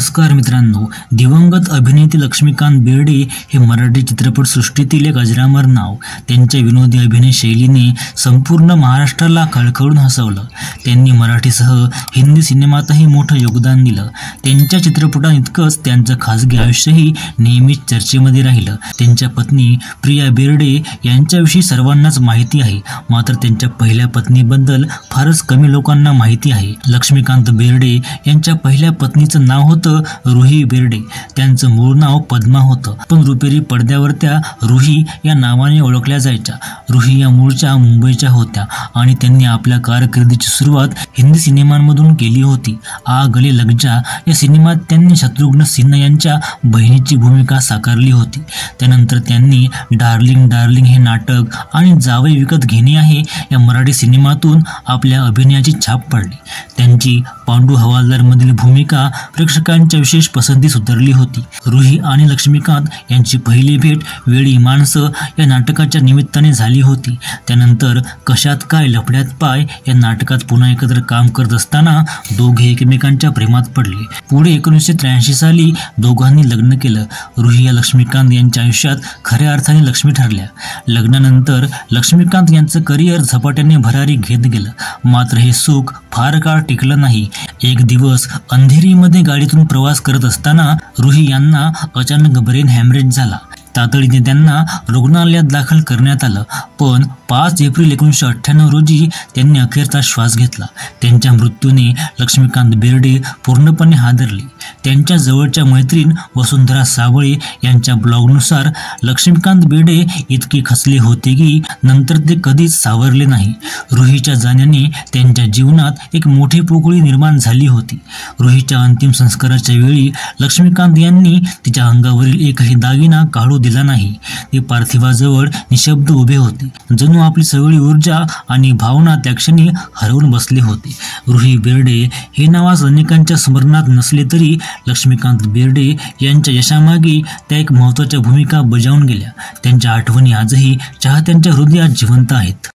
नमस्कार मित्रांनो, दिवंगत अभिनेते लक्ष्मीकांत बेर्डे हे मराठी चित्रपटसृष्टीतील एक अजरामर नाव. त्यांच्या विनोदी अभिनय शैलीने संपूर्ण महाराष्ट्राला खळखळून हसवलं. त्यांनी मराठीसह हिंदी सिनेमातही मोठं योगदान दिलं. त्यांच्या चित्रपटांइतकंच त्यांचं खासगी आयुष्यही नेहमीच चर्चेमध्ये राहिलं. त्यांच्या पत्नी प्रिया बेर्डे यांच्याविषयी सर्वांनाच माहिती आहे, मात्र त्यांच्या पहिल्या पत्नीबद्दल फारच कमी लोकांना माहिती आहे. लक्ष्मीकांत बेर्डे यांच्या पहिल्या पत्नीचं नाव होतं रुही बेर्डे. त्यांचं मूळ नाव पद्मा होतं, पण रुपेरी पडद्यावर त्या रुही या नावाने ओळखल्या जायच्या. रुही या मूळच्या मुंबईच्या होत्या आणि त्यांनी आपल्या कारकिर्दीची सुरुवात हिंदी सिनेमांमधून केली होती. आ गले लग जा या सिनेमात त्यांनी शत्रुघ्न सिन्हा यांच्या बहिणीची भूमिका साकारली होती. त्यानंतर त्यांनी डार्लिंग डार्लिंग हे नाटक आणि जावई विकत घेणे आहे या मराठी सिनेमातून आपल्या अभिनयाची छाप पडली. त्यांची पांडू हवालदार मधील भूमिका प्रेक्षकांच्या विशेष पसंतीस उतरली होती. रुही आणि लक्ष्मीकांत यांची पहिली भेट वेडी माणसं या नाटकाच्या निमित्ताने झाली होती. त्यानंतर कशात काय लफड्यात पाय या नाटकात पुन्हा एकत्र काम करत असताना दोघे एकमेकांच्या प्रेमात पडले. पुढे 1983 साली दोघांनी लग्न केलं. रुही या लक्ष्मीकांत यांच्या आयुष्यात खऱ्या अर्थाने लक्ष्मी ठरल्या. लग्नानंतर लक्ष्मीकांत यांचं करिअर झपाट्याने भरारी घेत गेलं, मात्र हे सुख फार काळ टिकलं नाही. एक दिवस अंधेरीमध्ये गाडीतून प्रवास करत असताना रुही यांना अचानक ब्रेन हॅमरेज झाला. तातडीने त्यांना रुग्णालयात दाखल करण्यात आलं, पण 5 एप्रिल 1998 रोजी त्यांनी अखेरचा श्वास घेतला. त्यांच्या मृत्यूने लक्ष्मीकांत बेर्डे पूर्णपणे हादरले. त्यांच्या जवळच्या मैत्रीण वसुंधरा साबळे यांच्या ब्लॉगनुसार लक्ष्मीकांत बेर्डे इतके खचले होते की नंतर ते कधीच सावरले नाही. रुहीच्या जाण्याने त्यांच्या जीवनात एक मोठी पोकळी निर्माण झाली होती. रुहीच्या अंतिम संस्काराच्या वेळी लक्ष्मीकांत यांनी तिच्या अंगावरील एकही दागिना काढू दिला नाही. ते पार्थिवाजवळ निशब्द उभे होते, जणू आपली सगळी ऊर्जा आणि भावना त्या क्षणी हरवून बसले होते. रुही बेर्डे हे नाव आज अनेकांच्या स्मरणात नसले तरी लक्ष्मीकांत बेर्डे यांच्या यशामागे त्या एक महत्त्वाच्या भूमिका बजावून गेल्या. त्यांच्या आठवणी आजही चाहत्यांच्या हृदयात जिवंत आहेत.